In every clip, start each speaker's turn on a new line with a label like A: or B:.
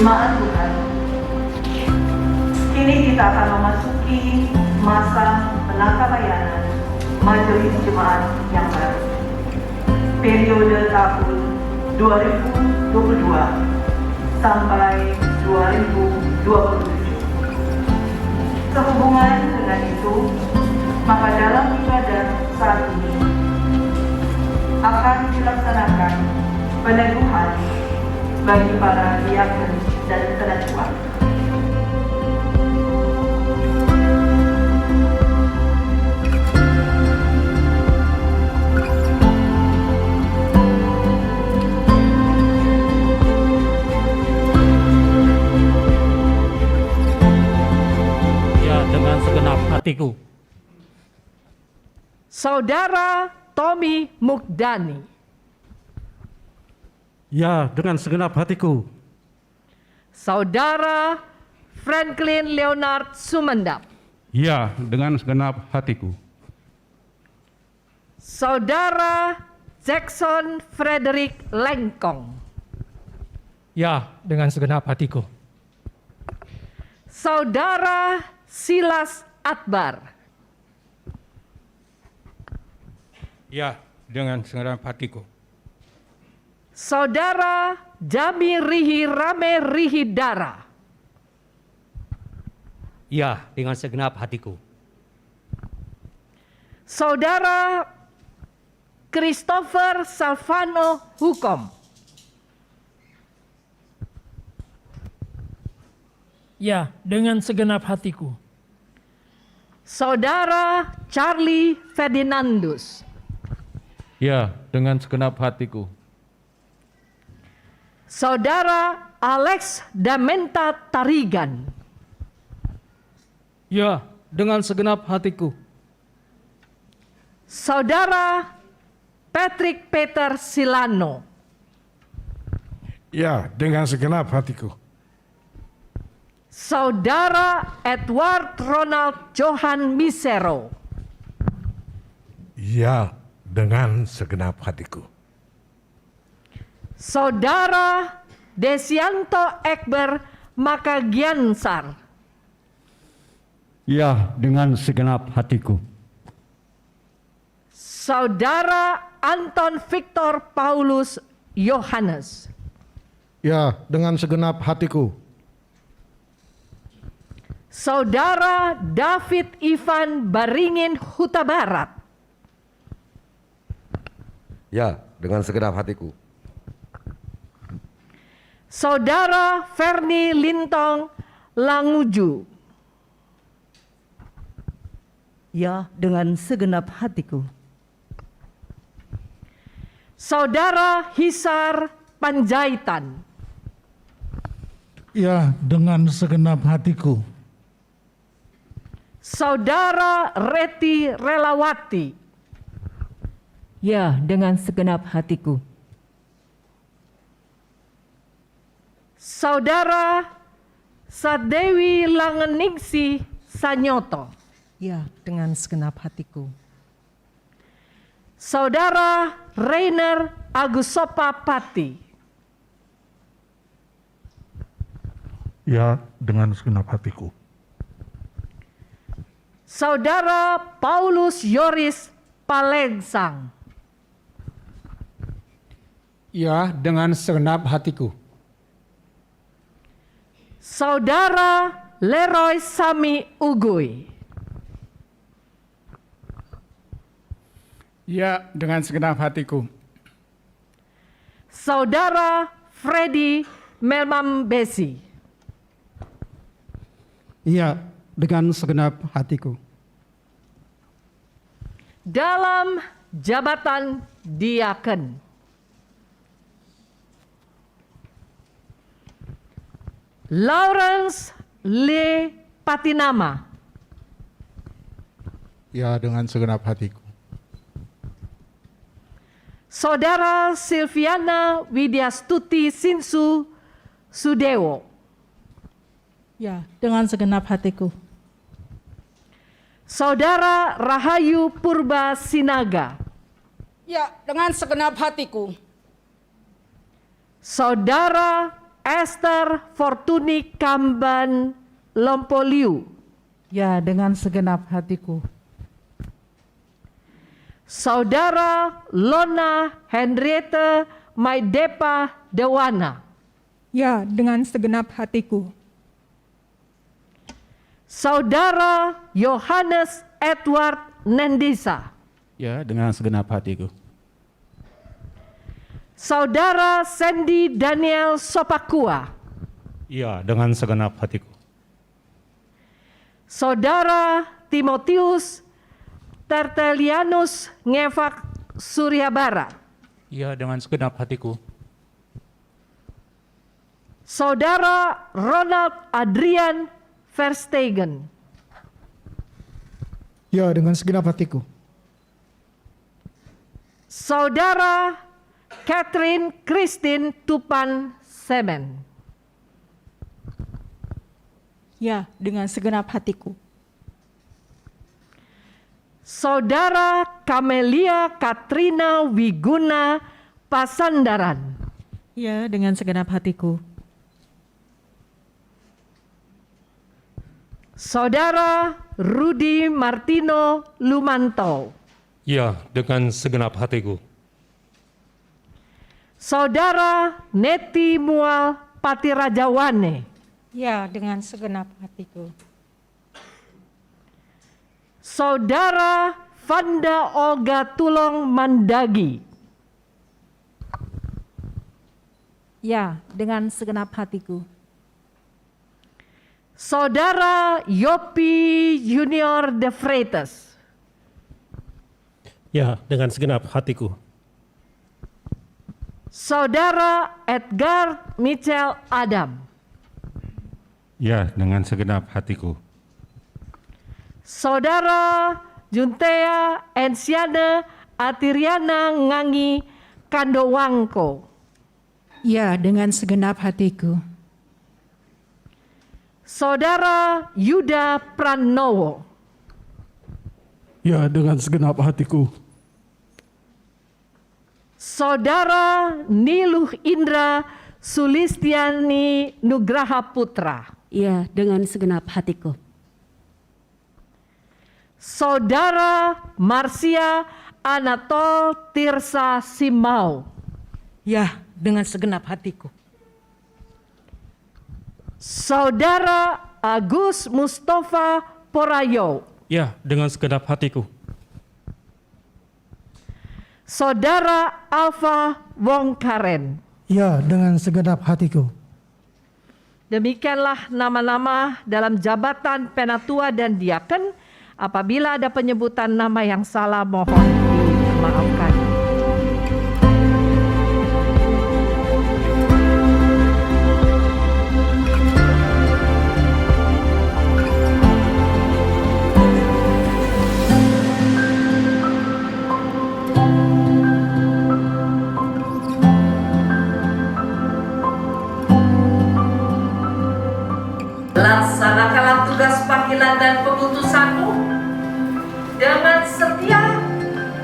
A: Jemaat Tuhan, kini kita akan memasuki masa penata layanan Majelis Jemaat yang baru periode tahun 2022 sampai 2027. Sehubungan dengan itu, maka dalam ibadah saat ini akan dilaksanakan peneguhan bagi para diakon dan tenaga.
B: Dengan segenap hatiku.
C: Saudara Tommy Mukdani.
B: Ya, dengan segenap hatiku.
C: Saudara Franklin Leonard Sumendap.
D: Ya, dengan segenap hatiku.
C: Saudara Jackson Frederick Lengkong.
E: Ya, dengan segenap hatiku.
C: Saudara Silas Akbar.
D: Ya, dengan segenap hatiku.
C: Saudara Jami Rihi Rame Rihidara.
F: Ya, dengan segenap hatiku.
C: Saudara Christopher Salvano Hukom.
E: Ya, dengan segenap hatiku.
C: Saudara Charlie Ferdinandus.
D: Ya, dengan segenap hatiku.
C: Saudara Alex Damenta Tarigan.
E: Ya, dengan segenap hatiku.
C: Saudara Patrick Peter Silano.
G: Ya, dengan segenap hatiku.
C: Saudara Edward Ronald Johan Misero.
G: Ya, dengan segenap hatiku.
C: Saudara Desianto Ekber Makagiansar.
F: Ya, dengan segenap hatiku.
C: Saudara Anton Victor Paulus Yohanes.
G: Ya, dengan segenap hatiku.
C: Saudara David Ivan Baringin Huta Barat.
H: Ya, dengan segenap hatiku.
C: Saudara Ferni Lintong Languju.
I: Ya, dengan segenap hatiku.
C: Saudara Hisar Panjaitan.
G: Ya, dengan segenap hatiku.
C: Saudara Reti Relawati.
I: Ya, dengan segenap hatiku.
C: Saudara Sadewi Langeningsi Sanyoto.
I: Ya, dengan segenap hatiku.
C: Saudara Rainer Agusopa Pati.
G: Ya, dengan segenap hatiku.
C: Saudara Paulus Yoris Palengsang.
J: Ya, dengan segenap hatiku.
C: Saudara Leroy Sami Ugui.
J: Ya, dengan segenap hatiku.
C: Saudara Freddy Melmambesi.
K: Ya, dengan segenap hatiku.
C: Dalam jabatan diaken. Lawrence Le Patinama.
G: Ya, dengan segenap hatiku.
C: Saudara Silviana Widyastuti Sinsu Sudewo.
I: Ya, dengan segenap hatiku.
C: Saudara Rahayu Purba Sinaga.
L: Ya, dengan segenap hatiku.
C: Saudara Esther Fortuni Kamban Lompoliu.
I: Ya, dengan segenap hatiku.
C: Saudara Lona Henriette Maidepa Dewana.
I: Ya, dengan segenap hatiku.
C: Saudara Yohanes Edward Nendisa.
D: Ya, dengan segenap hatiku.
C: Saudara Sandy Daniel Sopakua.
D: Ya, dengan segenap hatiku.
C: Saudara Timotius Tertelianus Ngevak Suryabara.
D: Ya, dengan segenap hatiku.
C: Saudara Ronald Adrian Verstegen.
K: Ya, dengan segenap hatiku.
C: Saudara Catherine Christine Tupan Semen.
I: Ya, dengan segenap hatiku.
C: Saudara Kamelia Katrina Wiguna Pasandaran.
I: Ya, dengan segenap hatiku.
C: Saudara Rudi Martino Lumanto.
D: Ya, dengan segenap hatiku.
C: Saudara Neti Mual Patirajawane.
I: Ya, dengan segenap hatiku.
C: Saudara Vanda Olga Tulong Mandagi.
I: Ya, dengan segenap hatiku.
C: Saudara Yopi Junior De Freitas.
B: Ya, dengan segenap hatiku.
C: Saudara Edgar Michel Adam.
D: Ya, dengan segenap hatiku.
C: Saudara Juntea Ensiana Atiriana Ngangi Kandowangko.
I: Ya, dengan segenap hatiku.
C: Saudara Yuda Pranowo.
K: Ya, dengan segenap hatiku.
C: Saudara Niluh Indra Sulistiani Nugraha Putra.
I: Ya, dengan segenap hatiku.
C: Saudara Marsia Anatol Tirsa Simau.
I: Ya, dengan segenap hatiku.
C: Saudara Agus Mustafa Porayo.
B: Ya, dengan segenap hatiku.
C: Saudara Alfa Wong Karen.
K: Ya, dengan segenap hatiku.
C: Demikianlah nama-nama dalam jabatan penatua dan diaken. Apabila ada penyebutan nama yang salah, mohon dimaafkan. Laksanakanlah tugas panggilan dan pemutusanmu dengan setia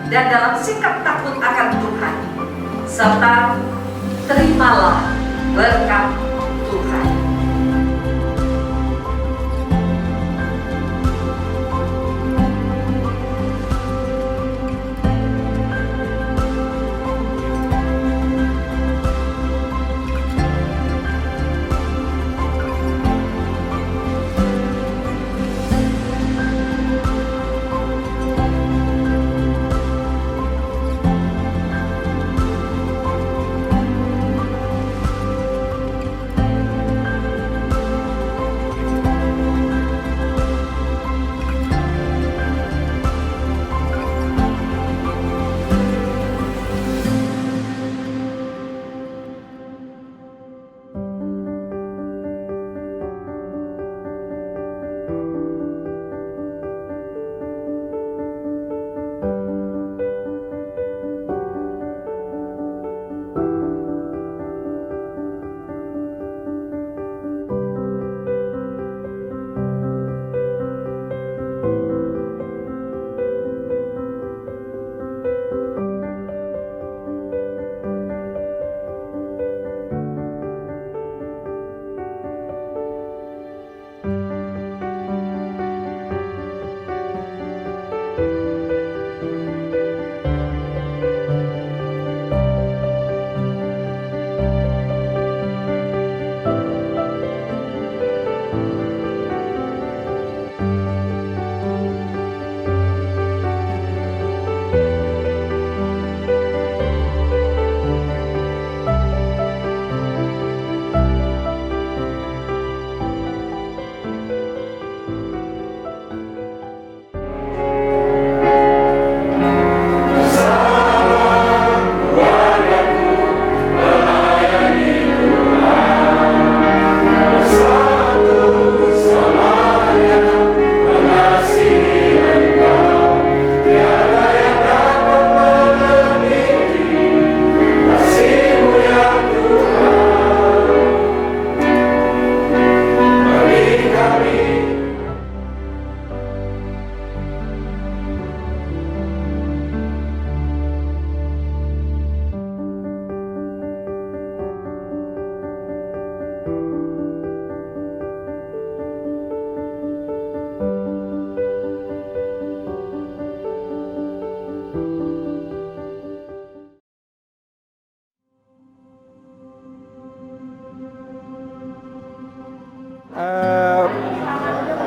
C: dan dalam sikap takut akan Tuhan, serta terimalah berkat Tuhan.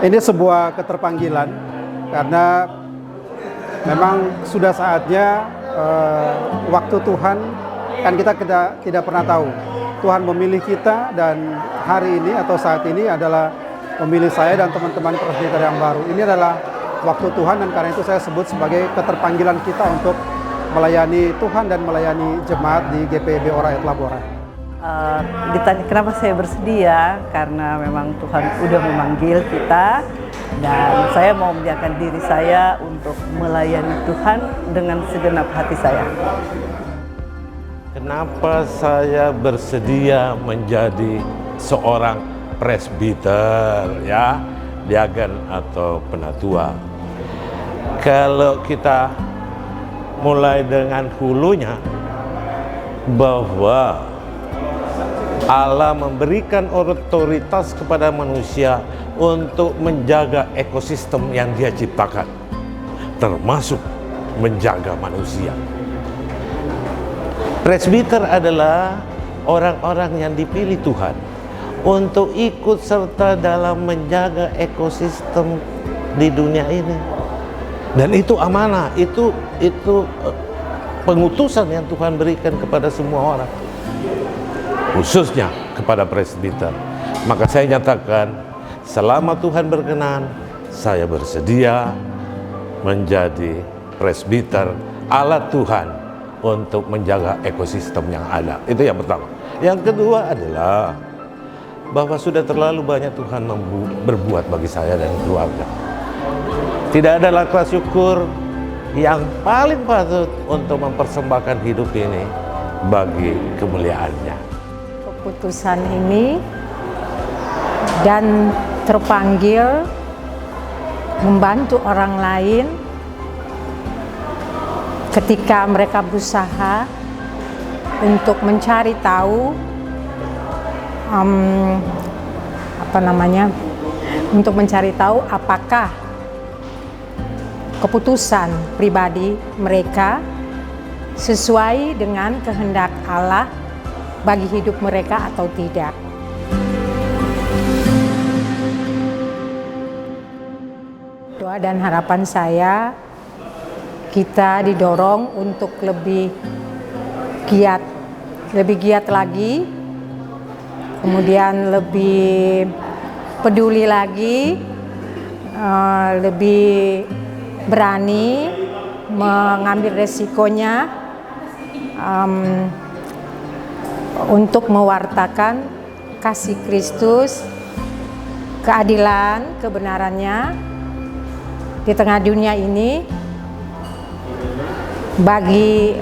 J: Ini sebuah keterpanggilan karena memang sudah saatnya waktu Tuhan, kan kita tidak pernah tahu. Tuhan memilih kita dan hari ini atau saat ini adalah memilih saya dan teman-teman presbiter yang baru. Ini adalah waktu Tuhan dan karena itu saya sebut sebagai keterpanggilan kita untuk melayani Tuhan dan melayani jemaat di GPIB Ora et Labora.
A: Ditanya kenapa saya bersedia, karena memang Tuhan udah memanggil kita dan saya mau menjadikan diri saya untuk melayani Tuhan dengan segenap hati saya.
L: Kenapa saya bersedia menjadi seorang presbiter, ya, diaken atau penatua? Kalau kita mulai dengan hulunya, bahwa Allah memberikan otoritas kepada manusia untuk menjaga ekosistem yang Dia ciptakan, termasuk menjaga manusia. Presbiter adalah orang-orang yang dipilih Tuhan untuk ikut serta dalam menjaga ekosistem di dunia ini. Dan itu amanah, itu pengutusan yang Tuhan berikan kepada semua orang, khususnya kepada presbiter. Maka saya nyatakan, selama Tuhan berkenan, saya bersedia menjadi presbiter alat Tuhan untuk menjaga ekosistem yang ada. Itu yang pertama. Yang kedua adalah bahwa sudah terlalu banyak Tuhan berbuat bagi saya dan keluarga. Tidak ada rasa syukur yang paling patut untuk mempersembahkan hidup ini bagi kemuliaan-Nya.
I: Keputusan ini dan terpanggil membantu orang lain ketika mereka berusaha untuk mencari tahu untuk mencari tahu apakah keputusan pribadi mereka sesuai dengan kehendak Allah bagi hidup mereka atau tidak. Doa dan harapan saya, kita didorong untuk lebih giat lagi, kemudian lebih peduli lagi, lebih berani mengambil resikonya untuk mewartakan kasih Kristus, keadilan, kebenarannya di tengah dunia ini bagi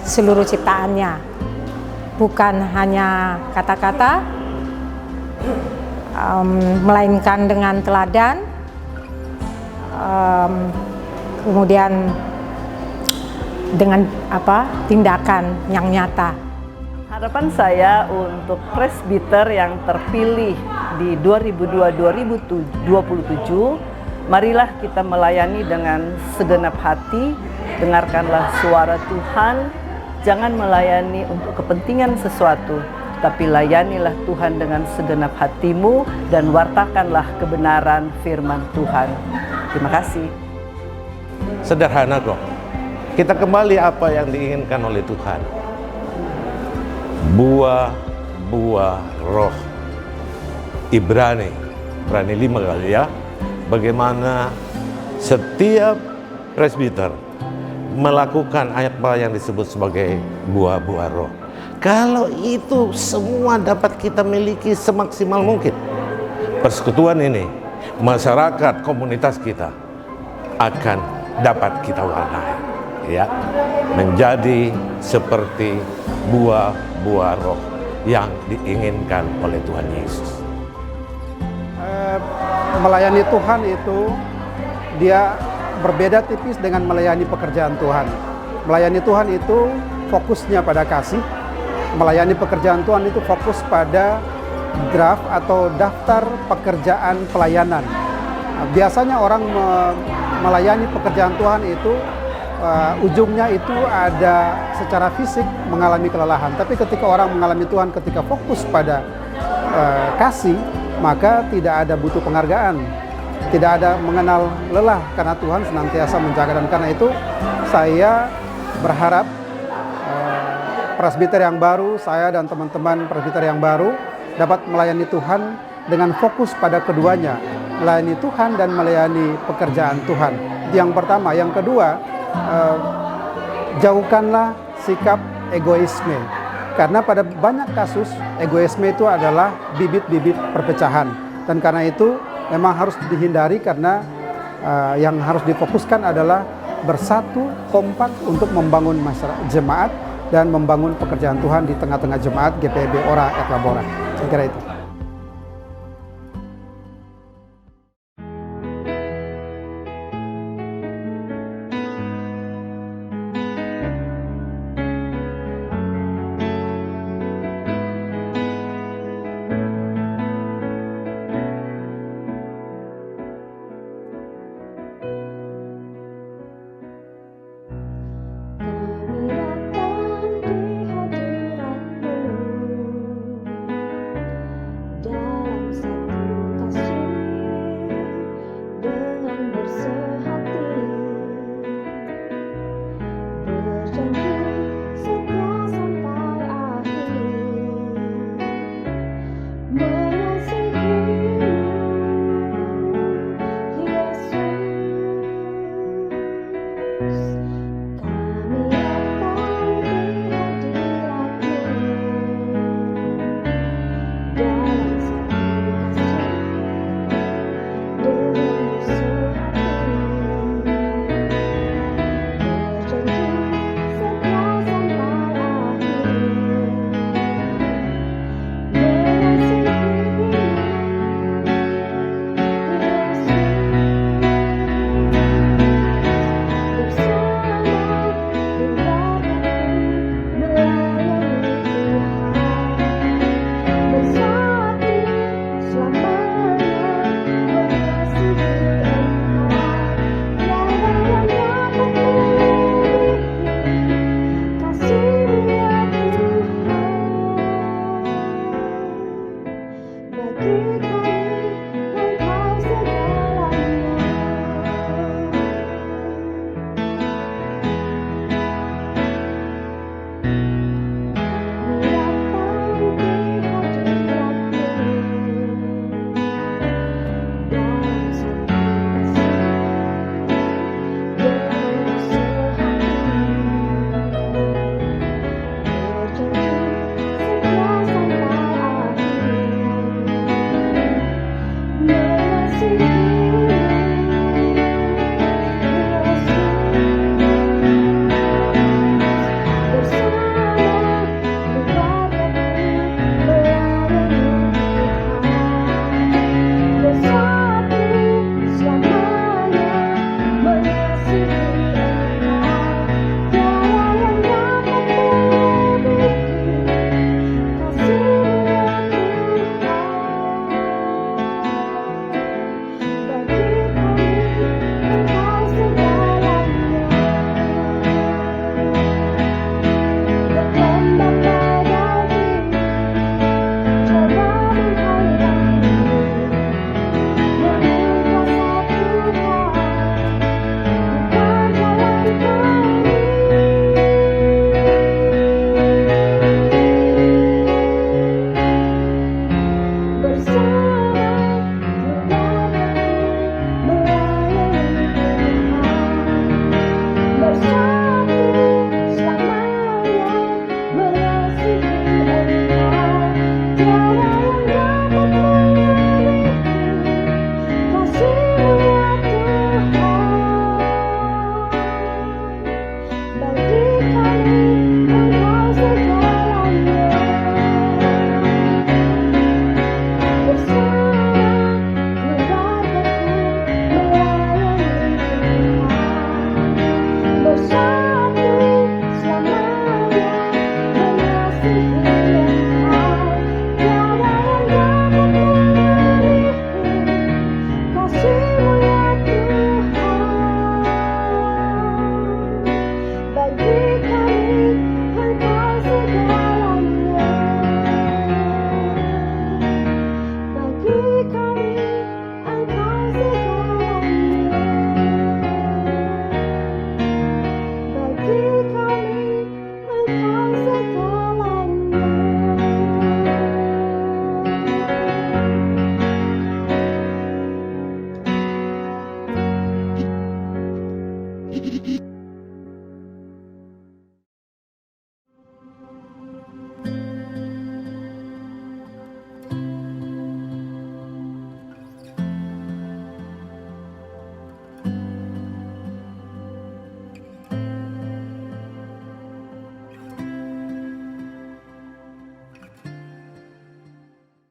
I: seluruh ciptaannya, bukan hanya kata-kata, melainkan dengan teladan, kemudian dengan tindakan yang nyata.
A: Harapan saya untuk presbiter yang terpilih di 2002-2027, marilah kita melayani dengan segenap hati. Dengarkanlah suara Tuhan, jangan melayani untuk kepentingan sesuatu, tapi layanilah Tuhan dengan segenap hatimu dan wartakanlah kebenaran firman Tuhan. Terima kasih.
L: Sederhana kok. Kita kembali apa yang diinginkan oleh Tuhan. Buah roh. Ibrani 5 kali ya. Bagaimana setiap presbiter melakukan apa yang disebut sebagai buah-buah roh. Kalau itu semua dapat kita miliki semaksimal mungkin, persekutuan ini, masyarakat, komunitas kita akan dapat kita warnai, ya, menjadi seperti buah-buah roh yang diinginkan oleh Tuhan Yesus.
J: Melayani Tuhan itu dia berbeda tipis dengan melayani pekerjaan Tuhan. Melayani Tuhan itu fokusnya pada kasih. Melayani pekerjaan Tuhan itu fokus pada draft atau daftar pekerjaan pelayanan. Biasanya orang melayani pekerjaan Tuhan itu ujungnya itu ada secara fisik mengalami kelelahan. Tapi ketika orang mengalami Tuhan, ketika fokus pada kasih, maka tidak ada butuh penghargaan. tidak ada mengenal lelah karena Tuhan senantiasa menjaga. Dan karena itu saya berharap presbiter yang baru, saya dan teman-teman presbiter yang baru dapat melayani Tuhan dengan fokus pada keduanya, melayani Tuhan dan melayani pekerjaan Tuhan. Itu yang pertama. Yang kedua, jauhkanlah sikap egoisme. Karena pada banyak kasus egoisme itu adalah bibit-bibit perpecahan. Dan karena itu memang harus dihindari, karena yang harus difokuskan adalah bersatu kompak untuk membangun masyarakat jemaat dan membangun pekerjaan Tuhan di tengah-tengah jemaat GPIB Ora Ekabora. Saya kira itu.